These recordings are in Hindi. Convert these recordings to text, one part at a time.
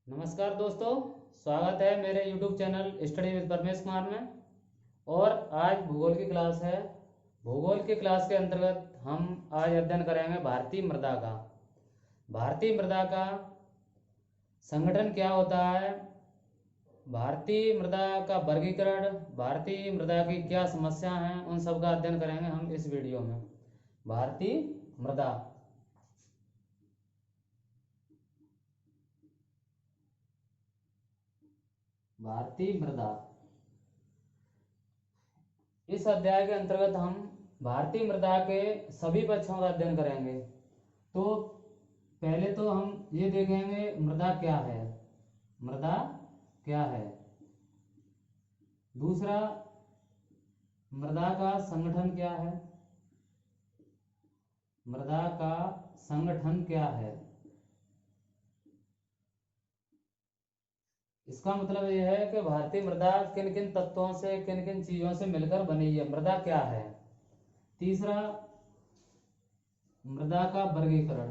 नमस्कार दोस्तों, स्वागत है मेरे YouTube channel study with Paramesh Kumar में। और आज भूगोल की क्लास है। भूगोल की क्लास के अंतर्गत हम आज अध्ययन करेंगे भारतीय मृदा का। भारतीय मृदा का संगठन क्या होता है, भारतीय मृदा का वर्गीकरण, भारतीय मृदा की क्या समस्या हैं, उन सब का अध्ययन करेंगे हम इस वीडियो में। भारतीय मृदा, भारतीय मृदा, इस अध्याय के अंतर्गत हम भारतीय मृदा के सभी पक्षों का अध्ययन करेंगे। तो पहले तो हम ये देखेंगे मृदा क्या है, मृदा क्या है। दूसरा, मृदा का संगठन क्या है, मृदा का संगठन क्या है। इसका मतलब यह है कि भारतीय मृदा किन किन तत्वों से, किन किन चीजों से मिलकर बनी है, मृदा क्या है। तीसरा, मृदा का वर्गीकरण,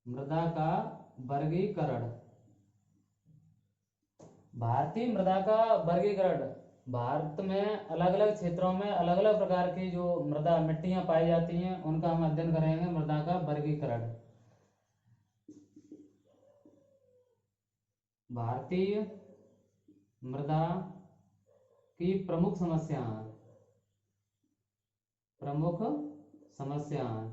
मृदा का वर्गीकरण, भारतीय मृदा का वर्गीकरण। भारत में अलग अलग क्षेत्रों में अलग अलग प्रकार की जो मृदा मिट्टियां पाई जाती हैं उनका हम अध्ययन करेंगे, मृदा का वर्गीकरण। भारतीय मृदा की प्रमुख समस्याएं, प्रमुख समस्याएं।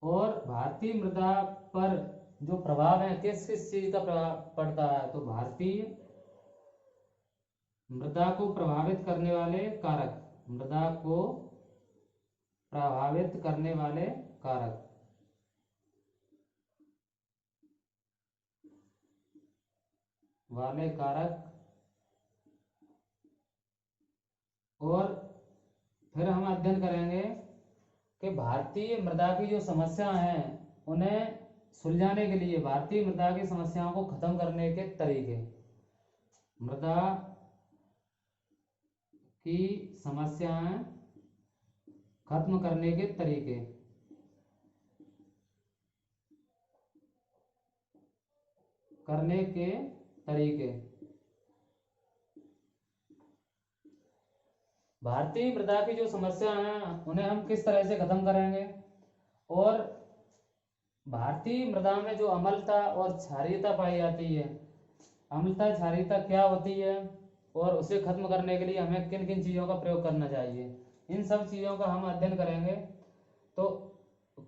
और भारतीय मृदा पर जो प्रभाव है, किस किस चीज का प्रभाव पड़ता है, तो भारतीय मृदा को प्रभावित करने वाले कारक, मृदा को प्रभावित करने वाले कारक, वाले कारक। और फिर हम अध्ययन करेंगे कि भारतीय मृदा की जो समस्या हैं उन्हें सुलझाने के लिए, भारतीय मृदा की समस्याओं को खत्म करने के तरीके, मृदा की समस्याएं खत्म करने के तरीके, करने के तरीके। भारतीय मृदा की जो समस्या हैं उन्हें हम किस तरह से खत्म करेंगे, और भारतीय मृदा में जो अम्लता और क्षारीयता पाई जाती है, अम्लता क्षारीयता क्या होती है और उसे खत्म करने के लिए हमें किन किन चीज़ों का प्रयोग करना चाहिए, इन सब चीज़ों का हम अध्ययन करेंगे। तो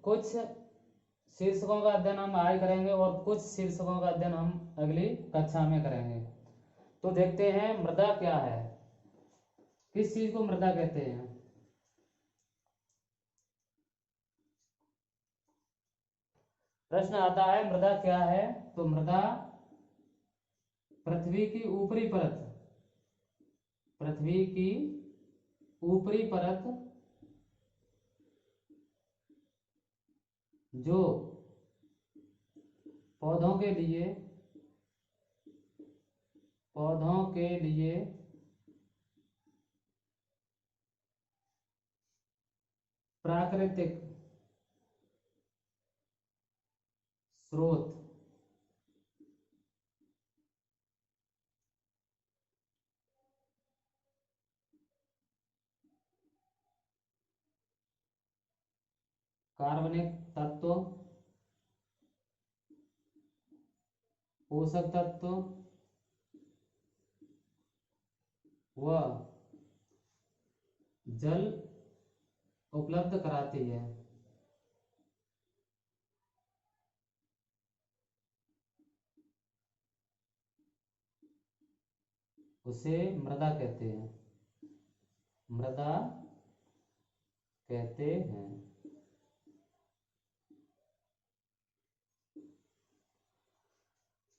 कुछ शीर्षकों का अध्ययन हम आज करेंगे और कुछ शीर्षकों का अध्ययन हम अगली कक्षा में करेंगे। तो देखते हैं मृदा क्या है, किस चीज को मृदा कहते हैं। प्रश्न आता है मृदा क्या है, तो मृदा पृथ्वी की ऊपरी परत, पृथ्वी की ऊपरी परत जो पौधों के लिए, पौधों के लिए प्राकृतिक स्रोत, कार्बनिक तत्व, पोषक तत्व व जल उपलब्ध कराती है, उसे मृदा कहते हैं, मृदा कहते हैं।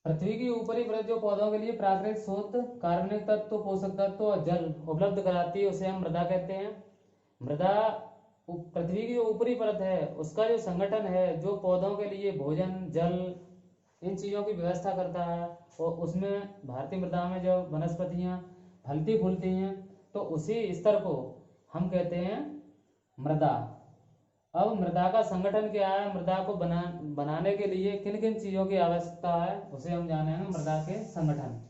पृथ्वी की ऊपरी परत जो पौधों के लिए प्राकृतिक स्रोत, कार्बनिक तत्व, पोषक तत्व और जल उपलब्ध कराती है, उसे हम मृदा कहते हैं। मृदा पृथ्वी की जो ऊपरी परत है उसका जो संगठन है, जो पौधों के लिए भोजन, जल, इन चीज़ों की व्यवस्था करता है, और उसमें भारतीय मृदा में जब वनस्पतियाँ फलती फूलती हैं तो उसी स्तर को हम कहते हैं मृदा। अब मृदा का संगठन क्या है, मृदा को बनाने के लिए किन किन चीजों की आवश्यकता है उसे हम जानेंगे, मृदा के संगठन।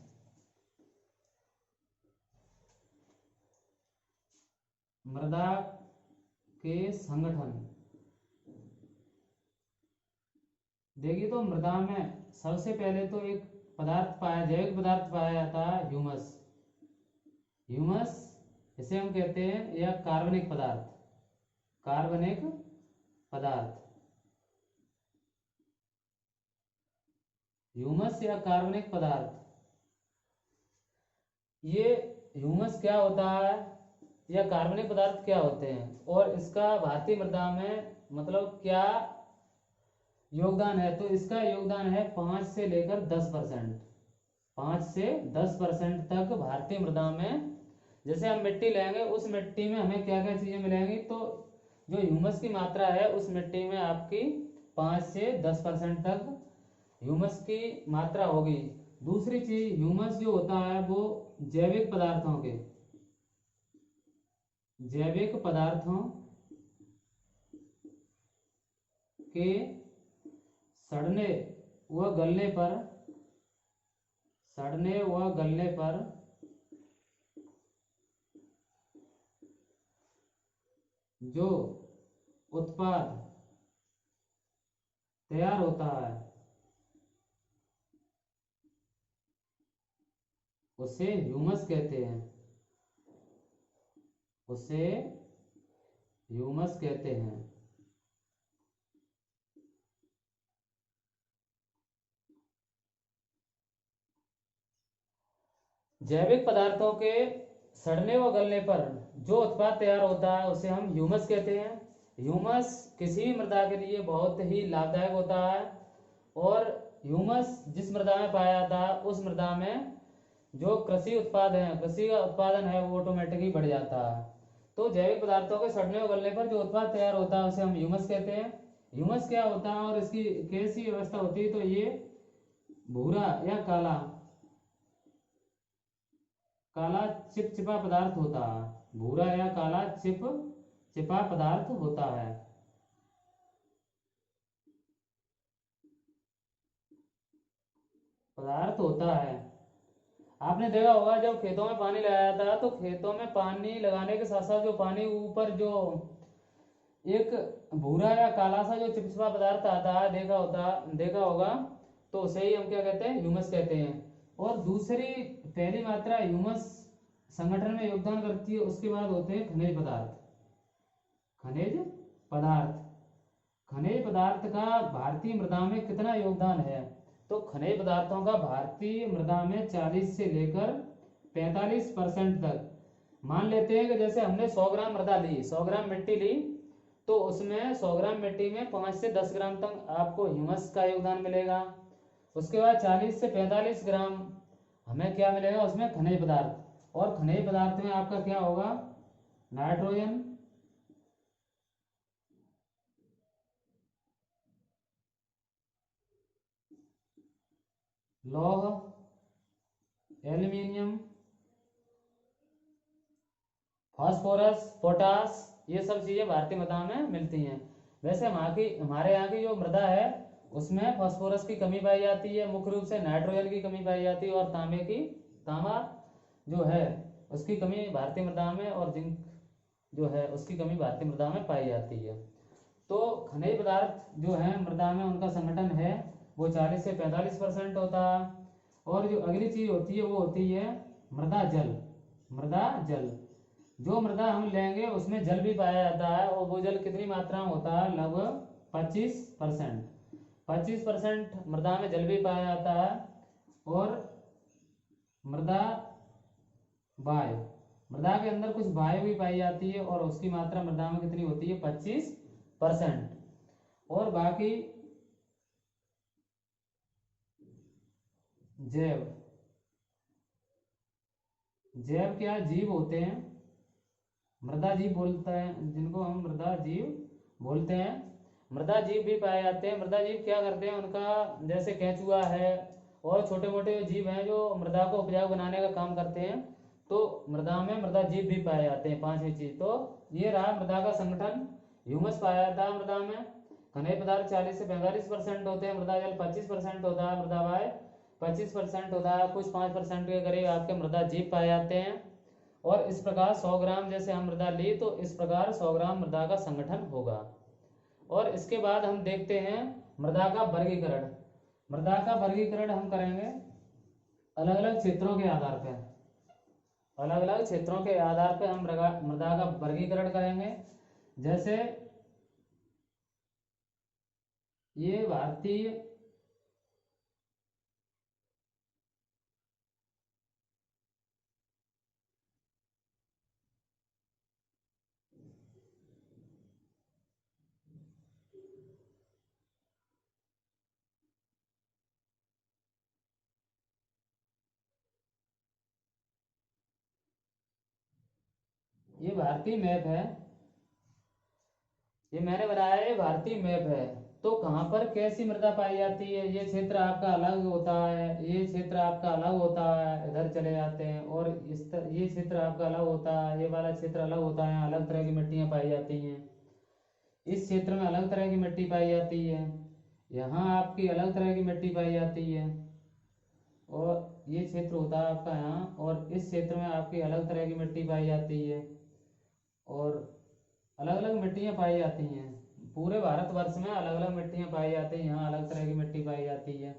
मृदा के संगठन देखिए, तो मृदा में सबसे पहले तो एक पदार्थ पाया, जैविक पदार्थ पाया जाता है ह्यूमस। ह्यूमस इसे हम कहते हैं, या कार्बनिक पदार्थ, कार्बनिक पदार्थ, ह्यूमस या कार्बनिक पदार्थ। ये ह्यूमस क्या होता है या कार्बनिक पदार्थ क्या होते हैं, और इसका भारतीय मृदा में मतलब क्या योगदान है, तो इसका योगदान है 5 से लेकर 10%। 5 से 10% तक भारतीय मृदा में, जैसे हम मिट्टी लेंगे उस मिट्टी में हमें क्या क्या चीजें मिलेंगी, तो जो ह्यूमस की मात्रा है उस मिट्टी में आपकी 5 से 10% तक ह्यूमस की मात्रा होगी। दूसरी चीज, ह्यूमस जो होता है वो जैविक पदार्थों के, जैविक पदार्थों के सड़ने व गलने पर, सड़ने व गलने पर जो उत्पाद तैयार होता है उसे ह्यूमस कहते हैं, उसे ह्यूमस कहते हैं। जैविक पदार्थों के सड़ने व गलने पर जो उत्पाद तैयार होता है उसे हम ह्यूमस कहते हैं। ह्यूमस किसी भी मृदा के लिए बहुत ही लाभदायक होता है, और ह्यूमस जिस मृदा में पाया जाता है उस मृदा में जो कृषि उत्पाद है, कृषि का उत्पादन है वो ऑटोमेटिकली बढ़ जाता है। तो जैविक पदार्थों के सड़ने और गलने पर जो उत्पाद तैयार होता है उसे हम ह्यूमस कहते हैं। ह्यूमस क्या होता है और इसकी कैसी व्यवस्था होती है, तो ये भूरा या काला, काला चिपचिपा पदार्थ होता है, भूरा या काला चिपचिपा पदार्थ होता है। पदार्थ होता है। आपने देखा होगा जब खेतों में पानी लगाया जाता है तो खेतों में पानी लगाने के साथ साथ जो पानी ऊपर जो एक भूरा या काला सा जो चिपचिपा पदार्थ आता है, देखा होगा, तो उसे ही हम क्या कहते हैं, ह्यूमस कहते हैं। और दूसरी पहली मात्रा ह्यूमस संगठन में योगदान करती है, उसके बाद होते हैं खनिज पदार्थ। खनिज पदार्थ, खनिज पदार्थ का भारतीय मृदा में कितना योगदान है, तो खनिज पदार्थों का भारतीय मृदा में 40 से लेकर 45% तक। मान लेते हैं कि जैसे हमने 100 ग्राम मृदा ली, 100 ग्राम मिट्टी ली, तो उसमें 100 ग्राम मिट्टी में 5 से 10 ग्राम तक आपको ह्यूमस का योगदान मिलेगा। उसके बाद 40 से 45 ग्राम हमें क्या मिलेगा, उसमें खनिज पदार्थ। और खनिज पदार्थ में आपका क्या होगा, नाइट्रोजन, लौह, एल्यूमिनियम, फास्फोरस, पोटास, ये सब चीजें भारतीय मृदा में मिलती हैं। वैसे हमारे यहाँ की जो मृदा है उसमें फास्फोरस की कमी पाई जाती है, मुख्य रूप से नाइट्रोजन की कमी पाई जाती है, और तांबा जो है उसकी कमी भारतीय मृदा में, और जिंक जो है उसकी कमी भारतीय मृदा में पाई जाती है। तो खनिज पदार्थ जो है मृदा में उनका संगठन है वो 40 से 45% होता है। और जो अगली चीज होती है वो होती है मृदा जल। मृदा जल, जो मृदा हम लेंगे उसमें जल भी पाया जाता है, और वो जल कितनी मात्रा में होता है, लगभग 25%। 25% मृदा में जल भी पाया जाता है। और मृदा वायु, मृदा के अंदर कुछ वायु भी पाई जाती है, और उसकी मात्रा मृदा में कितनी होती है, 25%। और बाकी जैव, जैव क्या जीव होते हैं, मृदा जीव बोलते हैं जिनको हम मृदा जीव बोलते हैं। मृदा जीव भी पाए जाते हैं। मृदा जीव क्या करते हैं, उनका जैसे केंचुआ है और छोटे मोटे जीव हैं जो मृदा को उपजाऊ बनाने का काम करते हैं, तो मृदा में मृदा जीव भी पाए जाते हैं। पांचवी चीज तो ये रहा मृदा का संगठन। ह्यूमस पाया जाता है मृदा में। खनिज पदार्थ 40 से 45% होते हैं। मृदा जल 25% होता है। मृदा वायु 25% होता है। कुछ 5% के करीब आपके मृदा जीव पाए जाते हैं। और इस प्रकार 100 ग्राम जैसे हम मृदा ली तो इस प्रकार 100 ग्राम मृदा का संगठन होगा। और इसके बाद हम देखते हैं मृदा का वर्गीकरण। मृदा का वर्गीकरण हम करेंगे अलग अलग क्षेत्रों के आधार पर। अलग अलग क्षेत्रों के आधार पर हम मृदा का वर्गीकरण करेंगे। जैसे ये भारतीय ये भारतीय मैप है। ये मैंने बनाया है, भारतीय मैप है। तो कहाँ पर कैसी मृदा पाई जाती है, ये क्षेत्र आपका अलग होता है, ये क्षेत्र आपका अलग होता है, इधर चले जाते हैं। और ये क्षेत्र आपका अलग होता है, ये वाला क्षेत्र अलग होता है, अलग तरह की मिट्टियाँ पाई जाती हैं। इस क्षेत्र में अलग तरह की मिट्टी पाई जाती है। यहाँ आपकी अलग तरह की मिट्टी पाई जाती है। और ये क्षेत्र होता है आपका यहाँ, और इस क्षेत्र में आपकी अलग तरह की मिट्टी पाई जाती है। और अलग अलग मिट्टियाँ पाई जाती हैं। पूरे भारतवर्ष में अलग अलग मिट्टियाँ पाई जाती हैं। यहाँ अलग तरह की मिट्टी पाई जाती है।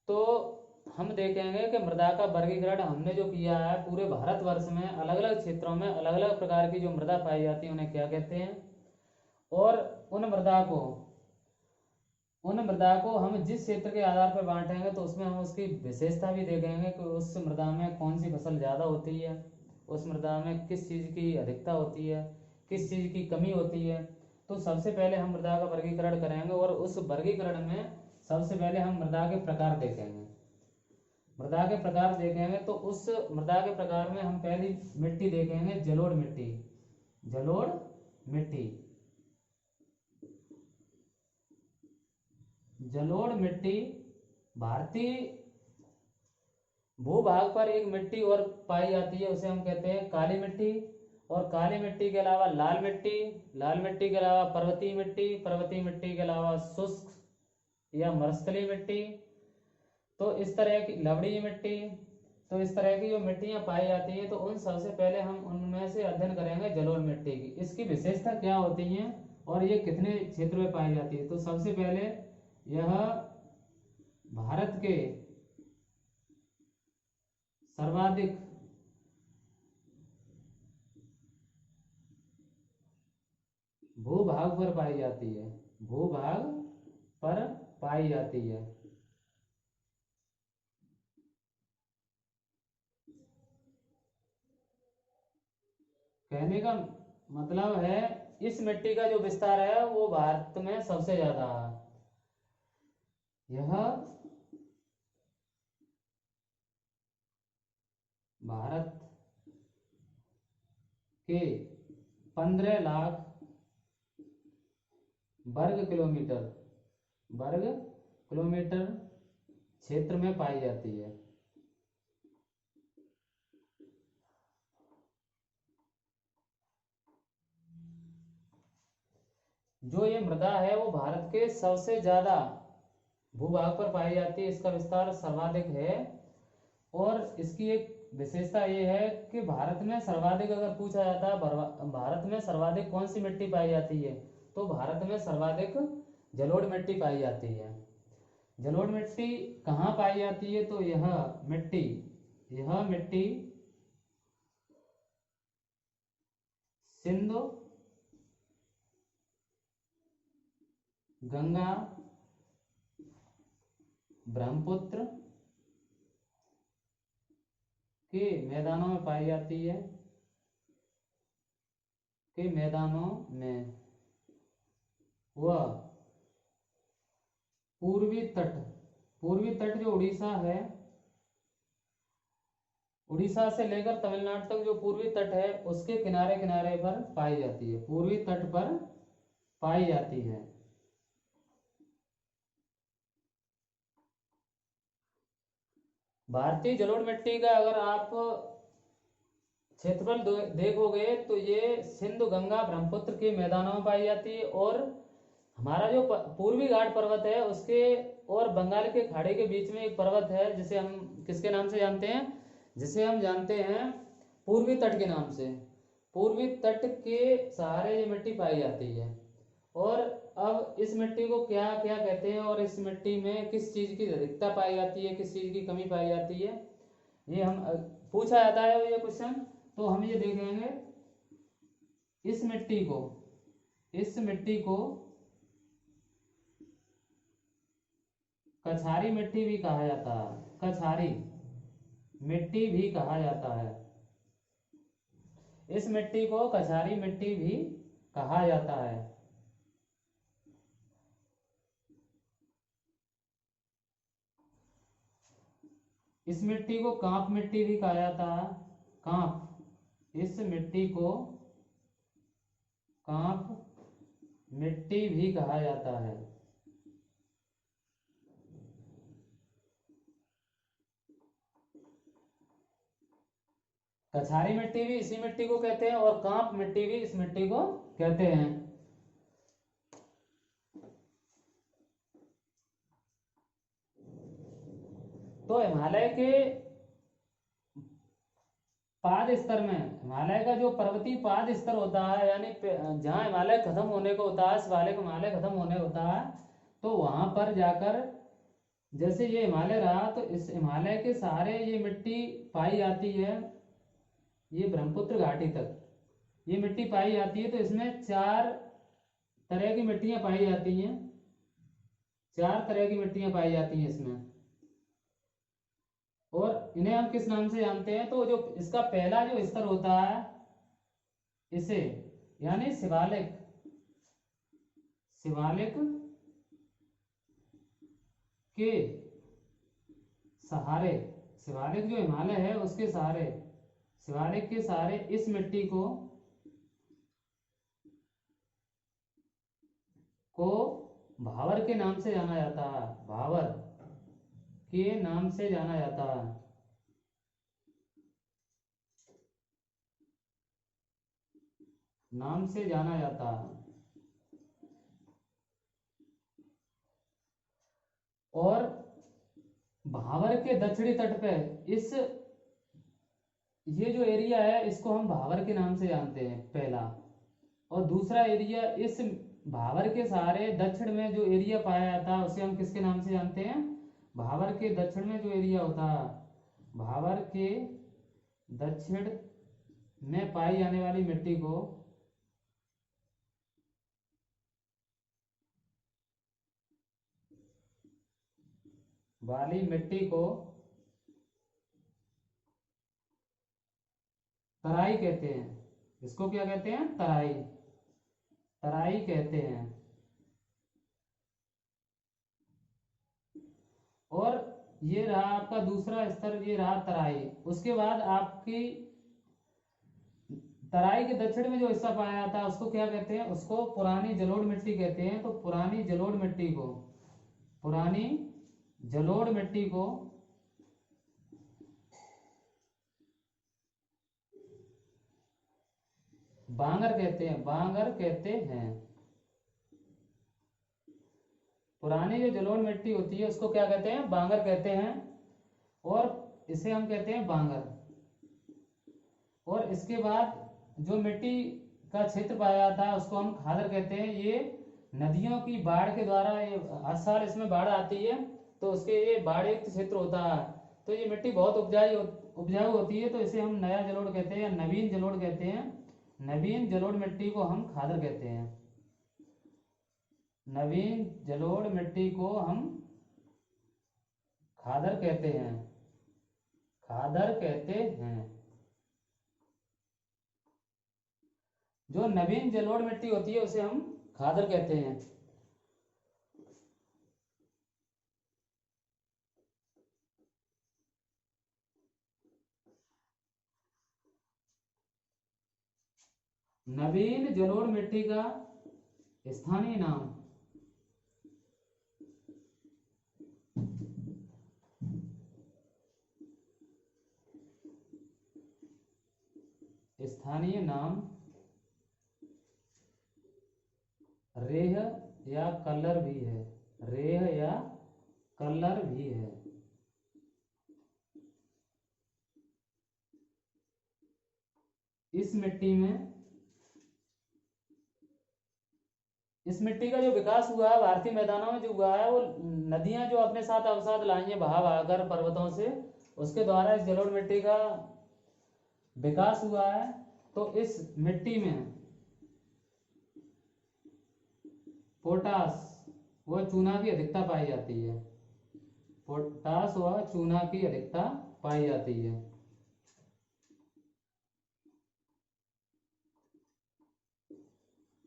तो हम देखेंगे कि मृदा का वर्गीकरण हमने जो किया है पूरे भारतवर्ष में अलग अलग क्षेत्रों में अलग अलग प्रकार की जो मृदा पाई जाती है उन्हें क्या कहते हैं। और उन मृदा को हम जिस क्षेत्र के आधार पर बांटेंगे तो उसमें हम उसकी विशेषता भी देखेंगे कि उस मृदा में कौन सी फसल ज़्यादा होती है, उस मृदा में किस चीज़ की अधिकता होती है, किस चीज़ की कमी होती है। तो सबसे पहले हम मृदा का वर्गीकरण करेंगे और उस वर्गीकरण में सबसे पहले हम मृदा के प्रकार देखेंगे। मृदा के प्रकार देखेंगे तो उस मृदा के प्रकार में हम पहली मिट्टी देखेंगे जलोढ़ मिट्टी। जलोढ़ मिट्टी, जलोढ़ मिट्टी भारतीय भूभाग पर एक मिट्टी और पाई जाती है, उसे हम कहते हैं काली मिट्टी। और काली मिट्टी के अलावा लाल मिट्टी, लाल मिट्टी के अलावा पर्वतीय मिट्टी, पर्वतीय मिट्टी के अलावा शुष्क या मरुस्थलीय मिट्टी। तो इस तरह की लवणीय मिट्टी। तो इस तरह की जो मिट्टियां पाई जाती हैं तो उन सबसे पहले हम उनमें से अध्ययन करेंगे जलोढ़ मिट्टी की, इसकी विशेषता क्या होती है और ये कितने क्षेत्र में पाई जाती है। तो सबसे पहले यह भारत के सर्वाधिक भूभाग पर पाई जाती है। भूभाग पर पाई जाती है। कहने का मतलब है इस मिट्टी का जो विस्तार है वो भारत में सबसे ज्यादा है। यह भारत के 15 लाख वर्ग किलोमीटर क्षेत्र में पाई जाती है। जो ये मृदा है वो भारत के सबसे ज्यादा भूभाग पर पाई जाती है, इसका विस्तार सर्वाधिक है। और इसकी एक विशेषता ये है कि भारत में सर्वाधिक अगर पूछा जाता है भारत में सर्वाधिक कौन सी मिट्टी पाई जाती है तो भारत में सर्वाधिक जलोढ़ मिट्टी पाई जाती है। जलोढ़ मिट्टी कहाँ पाई जाती है तो यह मिट्टी सिंधु, गंगा, ब्रह्मपुत्र के मैदानों में पाई जाती है। के मैदानों में वह पूर्वी तट जो उड़ीसा है, उड़ीसा से लेकर तमिलनाडु तक जो पूर्वी तट है उसके किनारे किनारे पर पाई जाती है। पूर्वी तट पर पाई जाती है। भारतीय जलोढ़ मिट्टी का अगर आप क्षेत्रफल देखोगे तो ये सिंधु गंगा ब्रह्मपुत्र के मैदानों में पाई जाती है। और हमारा जो पूर्वी घाट पर्वत है उसके और बंगाल के खाड़ी के बीच में एक पर्वत है जिसे हम किसके नाम से जानते हैं, जिसे हम जानते हैं पूर्वी तट के नाम से। पूर्वी तट के सहारे ये मिट्टी पाई जाती है। और अब इस मिट्टी को क्या क्या कहते हैं और इस मिट्टी में किस चीज़ की अधिकता पाई जाती है, किस चीज़ की कमी पाई जाती है, ये हम पूछा जाता है ये क्वेश्चन। तो हम ये देखेंगे इस मिट्टी को कछारी मिट्टी भी कहा जाता है। कछारी मिट्टी भी कहा जाता है। इस मिट्टी को कछारी मिट्टी भी कहा जाता है। इस मिट्टी को कांप मिट्टी भी कहा जाता है। कांप, इस मिट्टी को कांप मिट्टी भी कहा जाता है। कछारी मिट्टी भी इसी मिट्टी को कहते हैं और कांप मिट्टी भी इस मिट्टी को कहते हैं। तो हिमालय के पाद स्तर में, हिमालय का जो पर्वतीय पाद स्तर होता है, यानी जहाँ हिमालय खत्म होने को होता है, शिवालिक हिमालय खत्म होने होता है, तो वहां पर जाकर जैसे ये हिमालय रहा तो इस हिमालय के सहारे ये मिट्टी पाई जाती है। ये ब्रह्मपुत्र घाटी तक ये मिट्टी पाई जाती है। तो इसमें 4 तरह की मिट्टियां पाई जाती हैं। 4 तरह की मिट्टियां पाई जाती हैं इसमें। और इन्हें हम किस नाम से जानते हैं, तो जो इसका पहला जो स्तर होता है इसे यानी शिवालिक, शिवालिक के सहारे, शिवालिक जो हिमालय है उसके सहारे, शिवालिक के सहारे इस मिट्टी को भावर के नाम से जाना जाता है। भावर के नाम से जाना जाता है। नाम से जाना जाता है। और भावर के दक्षिणी तट पे इस ये जो एरिया है इसको हम भावर के नाम से जानते हैं पहला। और दूसरा एरिया इस भावर के सहारे दक्षिण में जो एरिया पाया जाता है उसे हम किसके नाम से जानते हैं, भावर के दक्षिण में जो एरिया होता है, भावर के दक्षिण में पाई जाने वाली मिट्टी को तराई कहते हैं। इसको क्या कहते हैं, तराई, तराई कहते हैं। और ये रहा आपका दूसरा स्तर, ये रहा तराई। उसके बाद आपकी तराई के दक्षिण में जो हिस्सा पाया जाता है उसको क्या कहते हैं, उसको पुरानी जलोढ़ मिट्टी कहते हैं। तो पुरानी जलोढ़ मिट्टी को, पुरानी जलोढ़ मिट्टी को बांगर कहते हैं, बांगर कहते हैं। पुरानी जो जलोढ़ मिट्टी होती है उसको क्या कहते हैं, बांगर कहते हैं। और इसे हम कहते हैं बांगर। और इसके बाद जो मिट्टी का क्षेत्र पाया जाता है उसको हम खादर कहते हैं। ये नदियों की बाढ़ के द्वारा, ये हर साल इसमें बाढ़ आती है तो उसके ये बाढ़ युक्त क्षेत्र होता है। तो ये मिट्टी बहुत उपजाऊ होती है, तो इसे हम नया जलोढ़ कहते हैं या नवीन जलोढ़ कहते हैं। नवीन जलोढ़ मिट्टी को हम खादर कहते हैं। नवीन जलोढ़ मिट्टी को हम खादर कहते हैं, खादर कहते हैं। जो नवीन जलोढ़ मिट्टी होती है उसे हम खादर कहते हैं। नवीन जलोढ़ मिट्टी का स्थानीय नाम, स्थानीय नाम रेह या कल्लर भी है, रेह या कल्लर भी है। इस मिट्टी का जो विकास हुआ है भारतीय मैदानों में जो हुआ है, वो नदियां जो अपने साथ अवसाद लाई हैं बहा बहाकर पर्वतों से, उसके द्वारा इस जलोढ़ मिट्टी का विकास हुआ है। तो इस मिट्टी में पोटास व चूना की अधिकता पाई जाती है, पोटास व चूना की अधिकता पाई जाती है।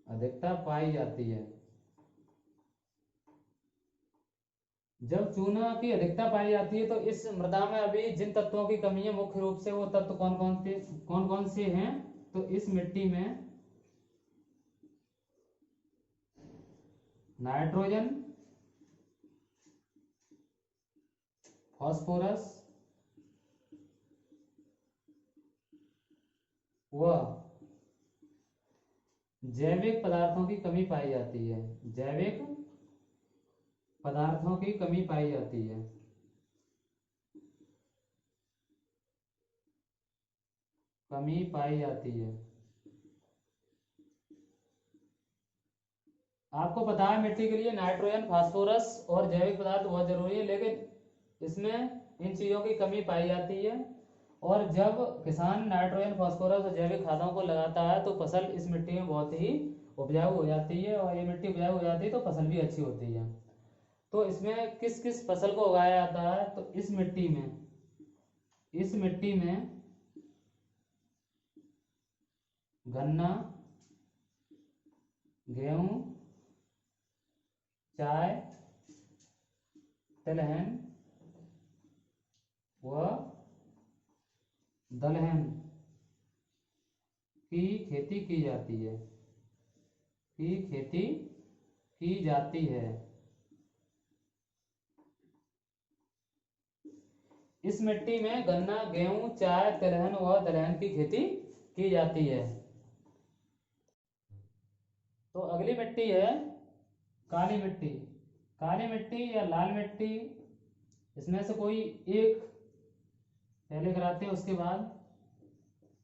अधिकता पाई जाती है। जब चूना की अधिकता पाई जाती है तो इस मृदा में अभी जिन तत्वों की कमी है, मुख्य रूप से वो तत्व कौन कौन से हैं? तो इस मिट्टी में नाइट्रोजन, फास्फोरस व जैविक पदार्थों की कमी पाई जाती है, जैविक पदार्थों की कमी पाई जाती है। कमी पाई जाती है। आपको पता है मिट्टी के लिए नाइट्रोजन, फास्फोरस और जैविक पदार्थ बहुत जरूरी है, लेकिन इसमें इन चीजों की कमी पाई जाती है। और जब किसान नाइट्रोजन, फास्फोरस और जैविक खादों को लगाता है तो फसल इस मिट्टी में बहुत ही उपजाऊ हो जाती है, और ये मिट्टी उपजाऊ हो जाती है तो फसल भी अच्छी होती है। तो इसमें किस किस फसल को उगाया जाता है? तो इस मिट्टी में गन्ना, गेहूं, चाय, तिलहन व दलहन की खेती की जाती है, इस मिट्टी में गन्ना, गेहूं, चाय, तिलहन व दलहन की खेती की जाती है। तो अगली मिट्टी है काली मिट्टी। काली मिट्टी या लाल मिट्टी, इसमें से कोई एक पहले कराते हैं, उसके बाद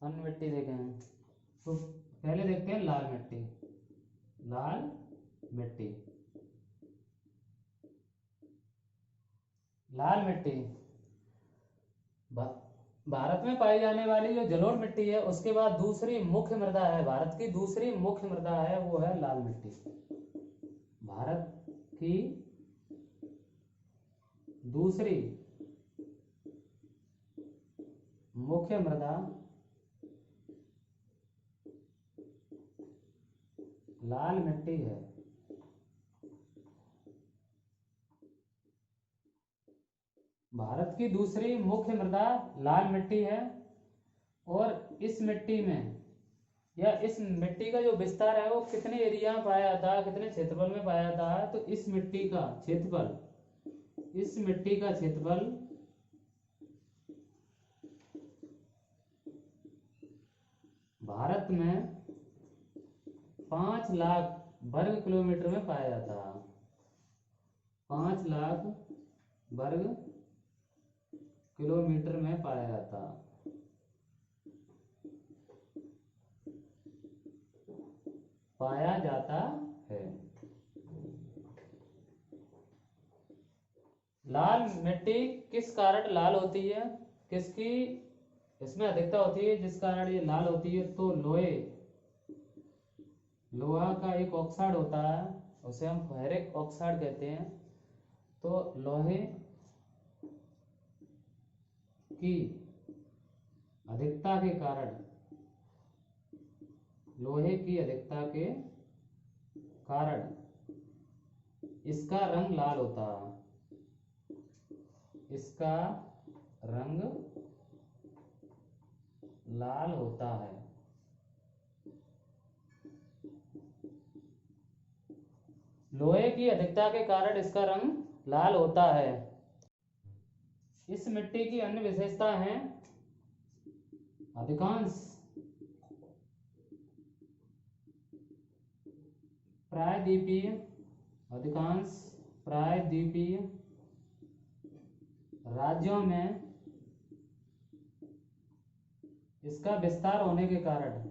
अन्य मिट्टी देखेंगे। तो पहले देखते हैं लाल मिट्टी। लाल मिट्टी, लाल मिट्टी भारत में पाई जाने वाली जो जलोढ़ मिट्टी है, उसके बाद दूसरी मुख्य मृदा है, भारत की दूसरी मुख्य मृदा है, वो है लाल मिट्टी। भारत की दूसरी मुख्य मृदा लाल मिट्टी है। भारत की दूसरी मुख्य मृदा लाल मिट्टी है। और इस मिट्टी में या इस मिट्टी का जो विस्तार है वो कितने एरिया में पाया जाता है, कितने क्षेत्रफल में पाया जाता है? तो इस मिट्टी का क्षेत्रफल भारत में 5 लाख वर्ग किलोमीटर में पाया जाता है। 5 लाख वर्ग किलोमीटर में पाया जाता है। है। लाल मिट्टी किस कारण लाल होती है, किसकी इसमें अधिकता होती है जिस कारण ये लाल होती है? तो लोहा का एक ऑक्साइड होता है, उसे हम फेरिक ऑक्साइड कहते हैं। तो लोहे की अधिकता के कारण इसका रंग लाल होता है। इसका रंग लाल होता है। लोहे की अधिकता के कारण इसका रंग लाल होता है। इस मिट्टी की अन्य विशेषता है, अधिकांश प्रायद्वीपीय, अधिकांश प्रायद्वीपीय राज्यों में इसका विस्तार होने के कारण,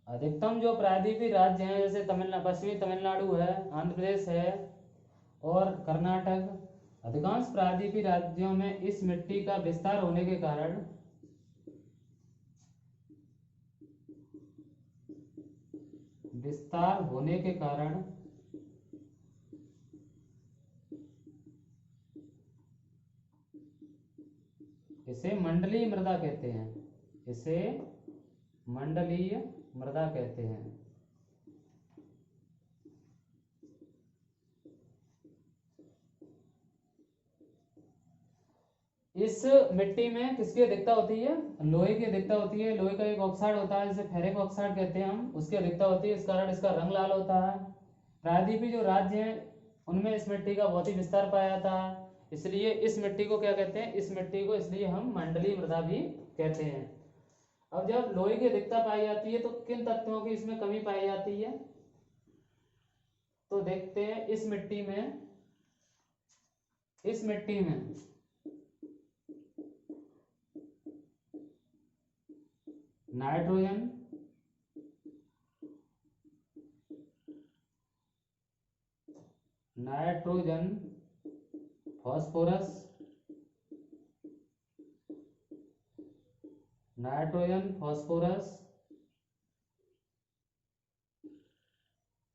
अधिकतम जो प्रायद्वीपीय राज्य हैं जैसे तमिलनाडु, पश्चिमी तमिलनाडु है, आंध्र प्रदेश है और कर्नाटक, अधिकांश प्रायद्वीपीय राज्यों में इस मिट्टी का विस्तार होने के कारण इसे मंडलीय मृदा कहते हैं, इसे मंडलीय मृदा कहते हैं। इस मिट्टी में किसकी अधिकता होती है? लोहे की अधिकता होती है। लोहे का एक ऑक्साइड होता है जिसे फेरिक ऑक्साइड कहते हैं हम, उसकी अधिकता होती है, इस कारण इसका रंग लाल होता है। प्रायद्वीपीय जो राज्य हैं उनमें इस मिट्टी का बहुत ही विस्तार पाया जाता है, इसलिए इस मिट्टी को क्या कहते हैं? इस मिट्टी को इसलिए हम मंडलीय मृदा भी कहते हैं। अब जब लोहे की अधिकता पाई जाती है तो किन तत्वों की इसमें कमी पाई जाती है? तो देखते हैं इस मिट्टी में नाइट्रोजन, फास्फोरस,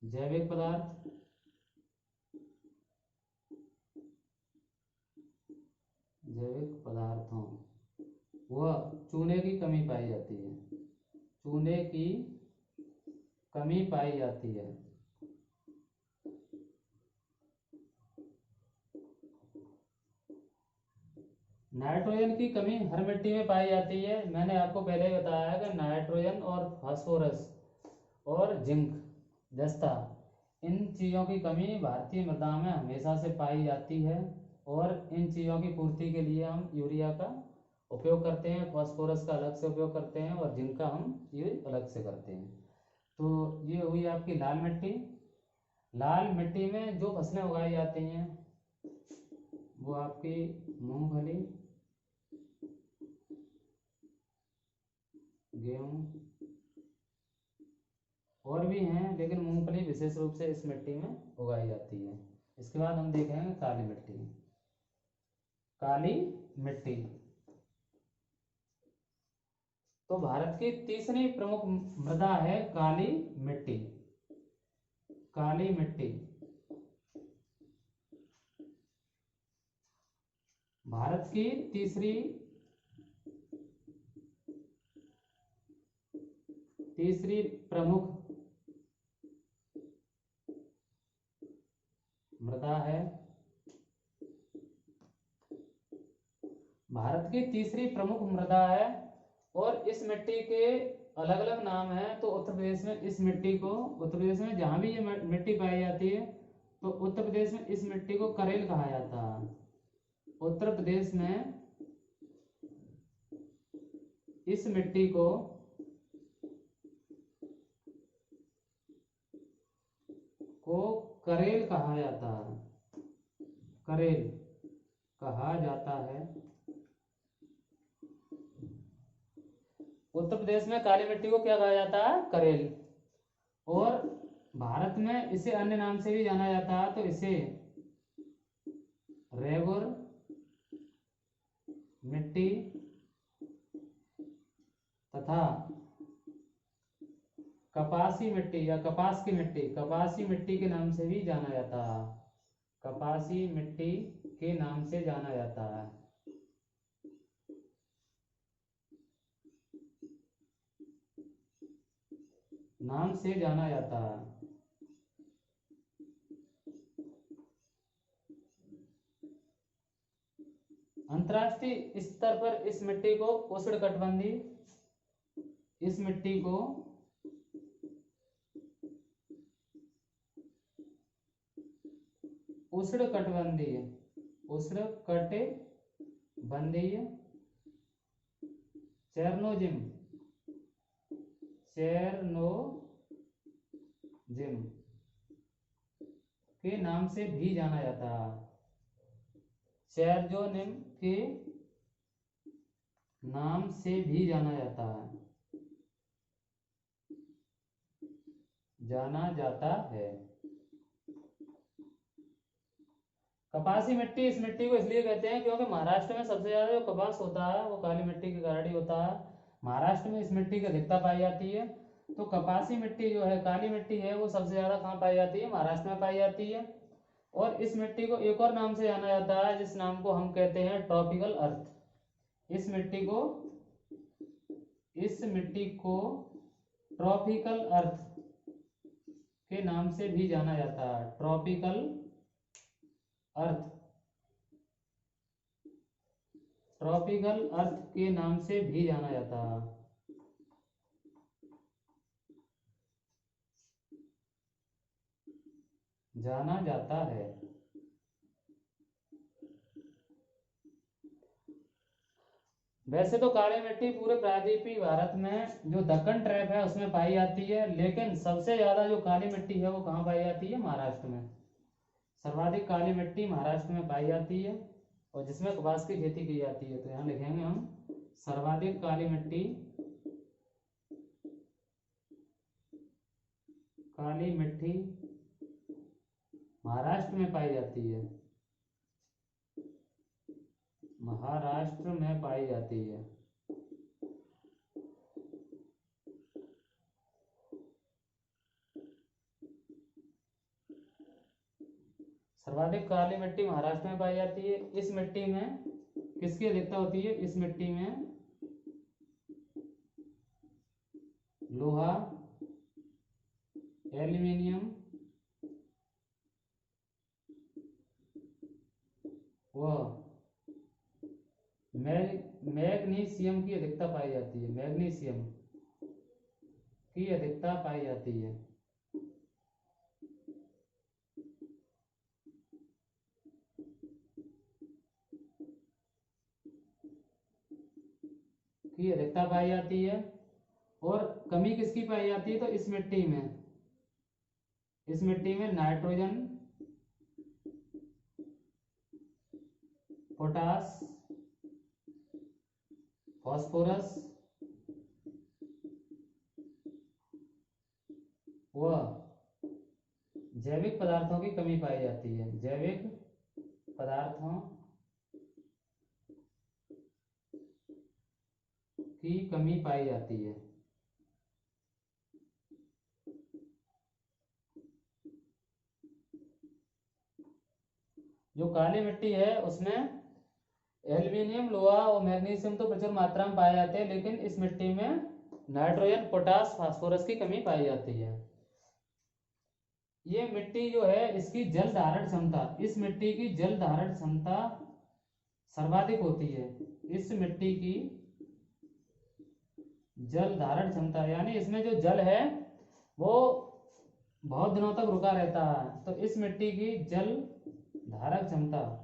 जैविक पदार्थों व चूने की कमी पाई जाती है, नाइट्रोजन की कमी हर मिट्टी में पाई जाती है। मैंने आपको पहले ही बताया है कि नाइट्रोजन और फास्फोरस और जिंक, जस्ता, इन चीज़ों की कमी भारतीय मृदा में हमेशा से पाई जाती है और इन चीज़ों की पूर्ति के लिए हम यूरिया का उपयोग करते हैं, फास्फोरस का अलग से उपयोग करते हैं और जिंक का हम ये अलग से करते हैं। तो ये हुई आपकी लाल मिट्टी। लाल मिट्टी में जो फसलें उगाई जाती हैं वो आपकी मूंगफली, गेहूं और भी हैं, लेकिन मूंगफली विशेष रूप से इस मिट्टी में उगाई जाती है। इसके बाद हम देखेंगे काली मिट्टी। तो भारत की तीसरी प्रमुख मृदा है काली मिट्टी। भारत की तीसरी प्रमुख मृदा है, भारत की तीसरी प्रमुख मृदा है और इस मिट्टी के अलग अलग नाम हैं। तो उत्तर प्रदेश में इस मिट्टी को, उत्तर प्रदेश में जहां भी ये मिट्टी पाई जाती है तो उत्तर प्रदेश में इस मिट्टी को करेल कहा जाता है। उत्तर प्रदेश में इस मिट्टी को करेल कहा जाता है। उत्तर प्रदेश में काली मिट्टी को क्या कहा जाता है? करेल। और भारत में इसे अन्य नाम से भी जाना जाता है, तो इसे रेगुर मिट्टी तथा कपासी मिट्टी या कपास की मिट्टी, कपासी मिट्टी के नाम से भी जाना जाता है, कपासी मिट्टी के नाम से जाना जाता है। अंतर्राष्ट्रीय स्तर पर इस मिट्टी को उष्णकटिबंधीय, चेरनोजिम के नाम से भी जाना जाता है। चेरजोनिम के नाम से भी जाना जाता है, जाना जाता है। कपासी मिट्टी, इस मिट्टी को इसलिए कहते हैं क्योंकि महाराष्ट्र में सबसे ज्यादा जो कपास होता है वो काली मिट्टी के कारण ही होता है। महाराष्ट्र में इस मिट्टी की अधिकता पाई जाती है। तो कपासी मिट्टी जो है, काली मिट्टी है, वो सबसे ज्यादा कहाँ पाई जाती है? महाराष्ट्र में पाई जाती है। और इस मिट्टी को एक और नाम से जाना जाता है, जिस नाम को हम कहते हैं ट्रॉपिकल अर्थ। इस मिट्टी को ट्रॉपिकल अर्थ के नाम से भी जाना जाता है। ट्रॉपिकल अर्थ, ट्रॉपिकल अर्थ के नाम से भी जाना जाता है। जाना जाता है। वैसे तो काली मिट्टी पूरे प्रायद्वीपीय भारत में जो दक्कन ट्रैप है उसमें पाई जाती है, लेकिन सबसे ज्यादा जो काली मिट्टी है वो कहाँ पाई जाती है? महाराष्ट्र में। सर्वाधिक काली मिट्टी महाराष्ट्र में पाई जाती है और जिसमें कपास की खेती की जाती है। तो यहाँ लिखेंगे हम सर्वाधिक काली मिट्टी महाराष्ट्र में पाई जाती है। महाराष्ट्र में पाई जाती है। सर्वाधिक काली मिट्टी महाराष्ट्र में पाई जाती है। इस मिट्टी में किसकी अधिकता होती है? इस मिट्टी में लोहा, एल्यूमिनियम व मैग्नीशियम की अधिकता पाई जाती है। मैग्नीशियम की अधिकता पाई जाती है। की अधिकता पाई जाती है। और कमी किसकी पाई जाती है? तो इस मिट्टी में नाइट्रोजन, पोटास, फास्फोरस व जैविक पदार्थों की कमी पाई जाती है। जैविक पदार्थों की कमी पाई जाती है। जो काली मिट्टी है उसमें एल्यूमिनियम, लोहा और मैग्नीशियम तो प्रचुर मात्रा में पाए जाते हैं, लेकिन इस मिट्टी में नाइट्रोजन, पोटास, फास्फोरस की कमी पाई जाती है। ये मिट्टी जो है इसकी जल धारण क्षमता, इस मिट्टी की जल धारण क्षमता सर्वाधिक होती है। इस मिट्टी की जल धारण क्षमता यानी इसमें जो जल है वो बहुत दिनों तक रुका रहता है। तो इस मिट्टी की जल धारक क्षमता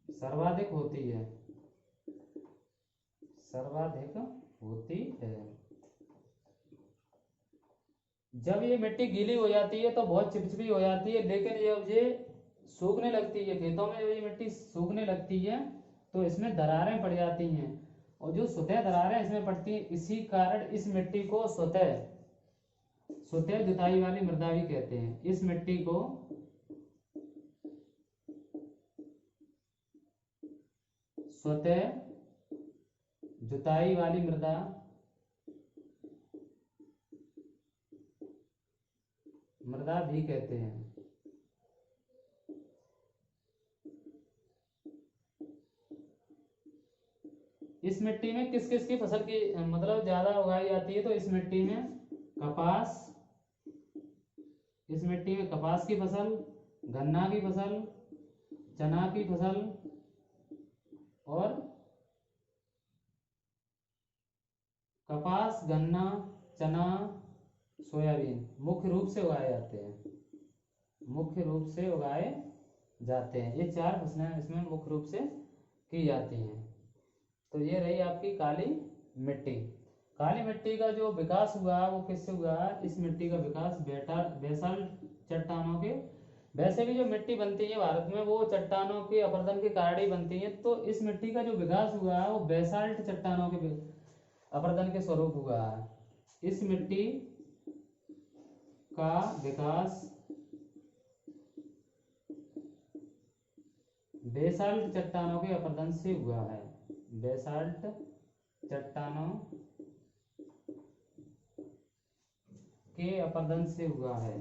सर्वाधिक होती है। सर्वाधिक होती है। जब ये मिट्टी गीली हो जाती है तो बहुत चिपचिपी हो जाती है, लेकिन जब ये सूखने लगती है, खेतों में जब ये मिट्टी सूखने लगती है तो इसमें दरारें पड़ जाती हैं, और जो स्वतः दरारें इसमें पड़ती हैं, इसी कारण इस मिट्टी को स्वतः जुताई वाली मृदा भी कहते हैं। इस मिट्टी को स्वतः जुताई वाली मृदा भी कहते हैं। इस मिट्टी में किस किस की फसल की मतलब ज्यादा उगाई जाती है? तो इस मिट्टी में कपास, इस मिट्टी में कपास की फसल, गन्ना की फसल, चना की फसल और कपास, गन्ना, चना, सोयाबीन मुख्य रूप से उगाए जाते हैं। मुख्य रूप से उगाए जाते हैं। ये 4 फसलें इसमें मुख्य रूप से की जाती हैं। तो ये रही आपकी काली मिट्टी। काली मिट्टी का जो विकास हुआ वो किससे हुआ? इस मिट्टी का विकास बेसाल्ट चट्टानों के, वैसे भी जो मिट्टी बनती है भारत में वो चट्टानों के अपरदन के कारण ही बनती है, तो इस मिट्टी का जो विकास हुआ है वो बेसाल्ट चट्टानों के अपरदन के स्वरूप हुआ है। इस मिट्टी का विकास बेसाल्ट चट्टानों के अपरदन से हुआ है। बेसाल्ट चट्टानों के अपरदन से हुआ है।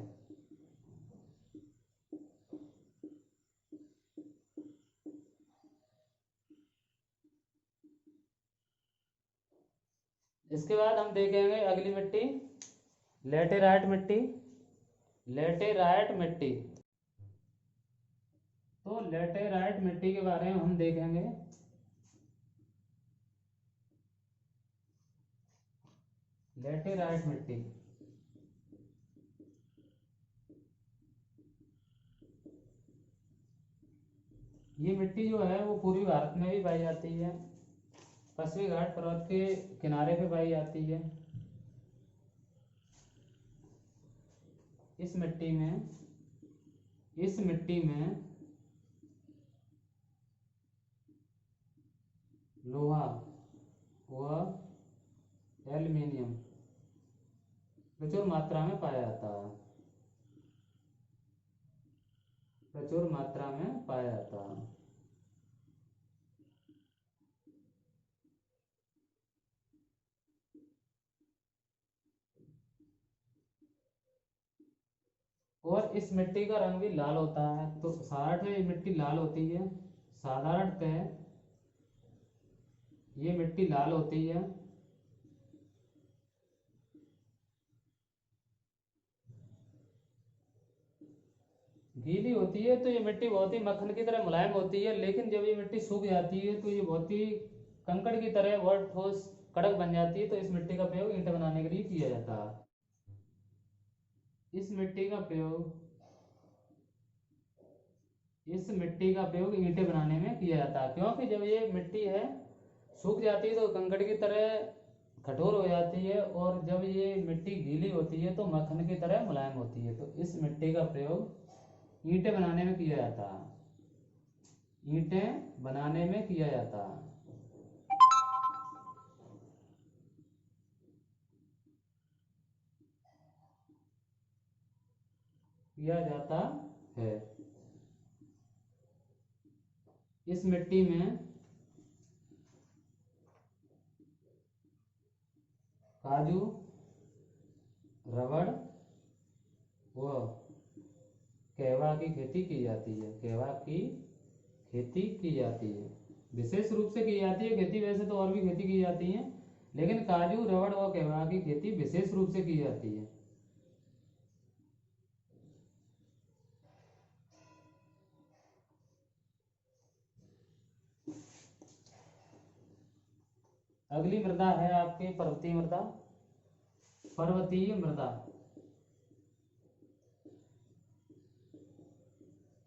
इसके बाद हम देखेंगे अगली मिट्टी, लेटेराइट मिट्टी। लेटेराइट मिट्टी, तो लेटेराइट मिट्टी के बारे में हम देखेंगे। लेटेराइट मिट्टी, ये मिट्टी जो है वो पूर्वी भारत में भी पाई जाती है, पश्चिमी घाट पर्वत के किनारे पे पाई जाती है। इस मिट्टी में लोहा व एल्युमिनियम प्रचुर मात्रा में पाया जाता है। प्रचुर मात्रा में पाया जाता है। और इस मिट्टी का रंग भी लाल होता है। तो साठ में ये मिट्टी लाल होती है, साधारणतः ये मिट्टी लाल होती है। गीली होती है तो ये मिट्टी बहुत ही मक्खन की तरह मुलायम होती है, लेकिन जब ये मिट्टी सूख जाती है तो ये बहुत ही कंकड़ की तरह बहुत ठोस कड़क बन जाती है। तो इस मिट्टी का प्रयोग ईंट बनाने के लिए किया जाता है। इस मिट्टी का प्रयोग ईंटें बनाने में किया जाता है, क्योंकि जब ये मिट्टी है सूख जाती है तो कंकड़ की तरह कठोर हो जाती है, और जब ये मिट्टी गीली होती है तो मक्खन की तरह मुलायम होती है। तो इस मिट्टी का प्रयोग ईंटें बनाने में किया जाता है। ईंटें बनाने में किया जाता है। किया जाता है। इस मिट्टी में काजू, रबड़ व कहवा की खेती की जाती है। कहवा की खेती की जाती है, विशेष रूप से की जाती है खेती। वैसे तो और भी खेती की जाती है, लेकिन काजू, रबड़ और कहवा की खेती विशेष रूप से की जाती है। अगली मृदा है आपकी पर्वतीय मृदा। पर्वतीय मृदा,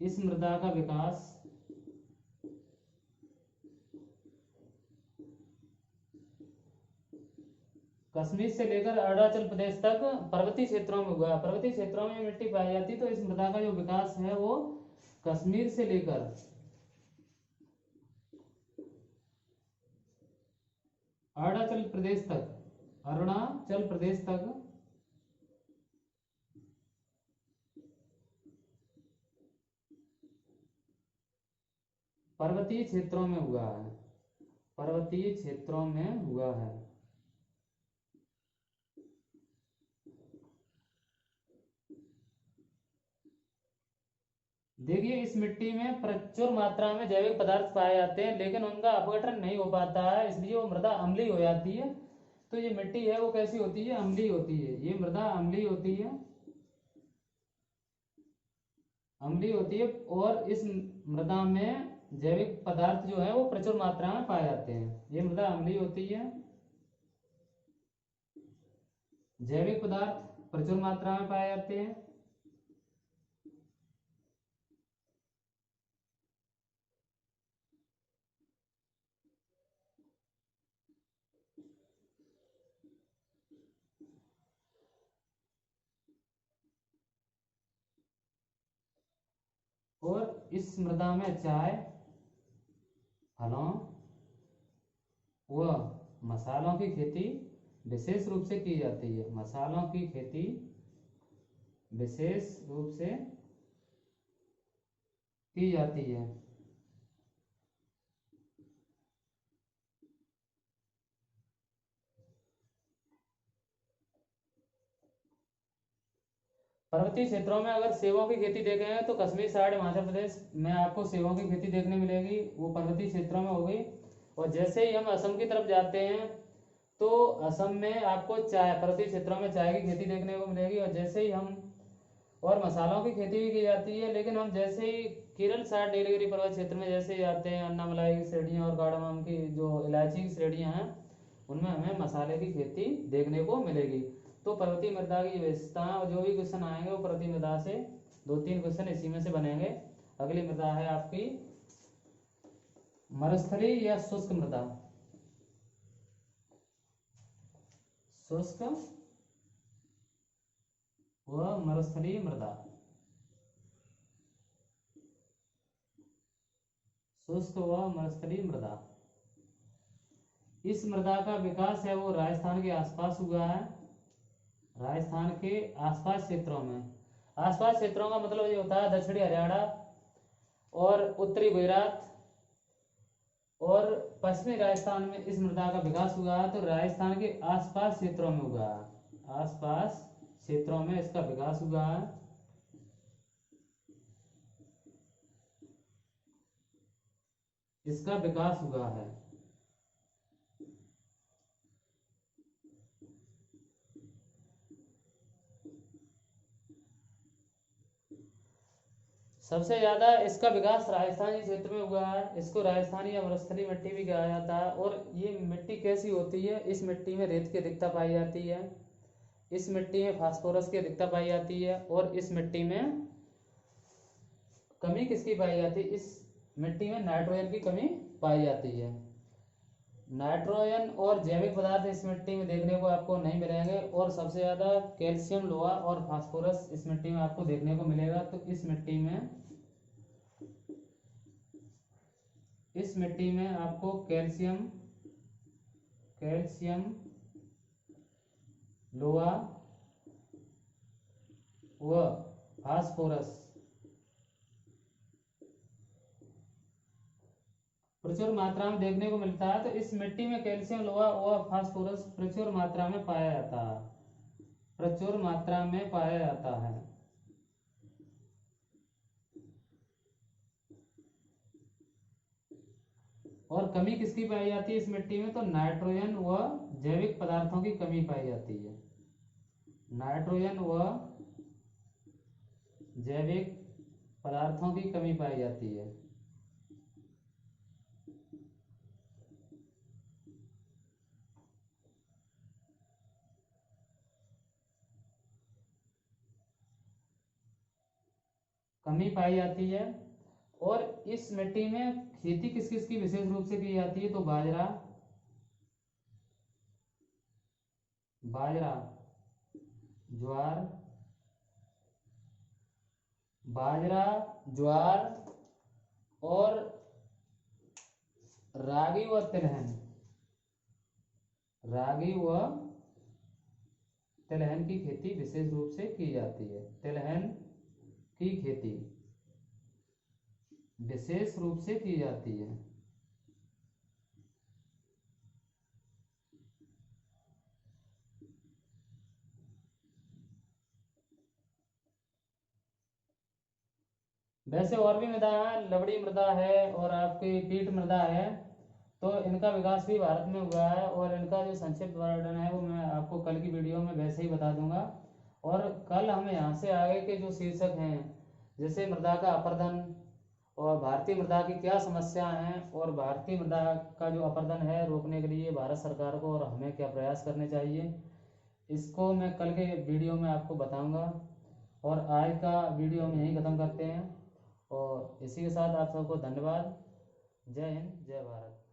इस मृदा का विकास कश्मीर से लेकर अरुणाचल प्रदेश तक पर्वतीय क्षेत्रों में हुआ। पर्वतीय क्षेत्रों में मिट्टी पाई जाती है, तो इस मृदा का जो विकास है वो कश्मीर से लेकर अरुणाचल प्रदेश तक पर्वतीय क्षेत्रों में हुआ है। पर्वतीय क्षेत्रों में हुआ है। देखिए, इस मिट्टी में प्रचुर मात्रा में जैविक पदार्थ पाए जाते हैं, लेकिन उनका अपघटन नहीं हो पाता है, इसलिए वो मृदा अम्लीय हो जाती है। तो ये मिट्टी है वो कैसी होती है? अम्लीय होती है। ये मृदा अम्लीय होती है, अम्लीय होती है। और इस मृदा में जैविक पदार्थ जो है वो प्रचुर मात्रा में पाए जाते हैं। ये मृदा अम्लीय होती है, जैविक पदार्थ प्रचुर मात्रा में पाए जाते हैं। इस मृदा में चाय, फलों व मसालों की खेती विशेष रूप से की जाती है। मसालों की खेती विशेष रूप से की जाती है। पर्वतीय क्षेत्रों में अगर सेबों की खेती देखें तो कश्मीर साइड हिमाचल प्रदेश में आपको सेबों की खेती देखने मिलेगी, वो पर्वतीय क्षेत्रों में हो गई। और जैसे ही हम असम की तरफ जाते हैं तो असम में आपको चाय, पर्वतीय क्षेत्रों में चाय की खेती देखने को मिलेगी। और जैसे ही हम, और मसालों की खेती भी की जाती है, लेकिन हम जैसे ही केरल साइड नीलगिरी पर्वत क्षेत्र में जैसे ही आते हैं, अन्नामलाई की श्रेणियाँ और कार्डामम की जो इलायची की श्रेणियाँ हैं, उनमें हमें मसाले की खेती देखने को मिलेगी। तो पर्वतीय मृदा की विशेषताएं और जो भी क्वेश्चन आएंगे वो पर्वतीय मृदा से 2-3 क्वेश्चन इसी में से बनेंगे। अगली मृदा है आपकी मरुस्थलीय या शुष्क मृदा। शुष्क व मरुस्थलीय मृदा। शुष्क व मरुस्थलीय मृदा, इस मृदा का विकास है वो राजस्थान के आसपास हुआ है। राजस्थान के आसपास क्षेत्रों में, आसपास क्षेत्रों का मतलब ये होता है दक्षिणी हरियाणा और उत्तरी गुजरात और पश्चिमी राजस्थान में इस मृदा का विकास हुआ है। तो राजस्थान के आसपास क्षेत्रों में हुआ है, आसपास क्षेत्रों में इसका विकास हुआ है। इसका विकास हुआ है। सबसे ज्यादा इसका विकास राजस्थानी क्षेत्र में हुआ है। इसको राजस्थानी या मरुस्थलीय मिट्टी भी कहा जाता है। और ये मिट्टी कैसी होती है, इस मिट्टी में रेत की अधिकता पाई जाती है, इस मिट्टी में फास्फोरस की अधिकता पाई जाती है, और इस मिट्टी में कमी किसकी पाई जाती है, इस मिट्टी में नाइट्रोजन की कमी पाई जाती है। नाइट्रोजन और जैविक पदार्थ इस मिट्टी में देखने को आपको नहीं मिलेंगे। और सबसे ज़्यादा कैल्शियम, लोहा और फास्फोरस इस मिट्टी में आपको देखने को मिलेगा। तो इस मिट्टी में आपको कैल्शियम, लोहा व फास्फोरस प्रचुर मात्रा में देखने को मिलता है। तो इस मिट्टी में कैल्शियम, लोहा व फास्फोरस प्रचुर मात्रा में पाया जाता है, प्रचुर मात्रा में पाया जाता है। और कमी किसकी पाई जाती है इस मिट्टी में, तो नाइट्रोजन व जैविक पदार्थों की कमी पाई जाती है। नाइट्रोजन व जैविक पदार्थों की कमी पाई जाती है। कमी पाई जाती है। और इस मिट्टी में खेती किस किस की विशेष रूप से की जाती है, तो बाजरा, ज्वार और रागी व तिलहन की खेती विशेष रूप से की जाती है। तिलहन की खेती विशेष रूप से की जाती है। वैसे और भी मृदा है, लवड़ी मृदा है और आपकी पीठ मृदा है। तो इनका विकास भी भारत में हुआ है। और इनका जो संक्षिप्त वर्णन है वो मैं आपको कल की वीडियो में वैसे ही बता दूंगा। और कल हम यहाँ से आगे के जो शीर्षक हैं, जैसे मृदा का अपरदन और भारतीय मृदा की क्या समस्या हैं, और भारतीय मृदा का जो अपरदन है रोकने के लिए भारत सरकार को और हमें क्या प्रयास करने चाहिए, इसको मैं कल के वीडियो में आपको बताऊंगा। और आज का वीडियो हम यहीं ख़त्म करते हैं। और इसी के साथ आप सबको धन्यवाद। जय हिंद, जय भारत।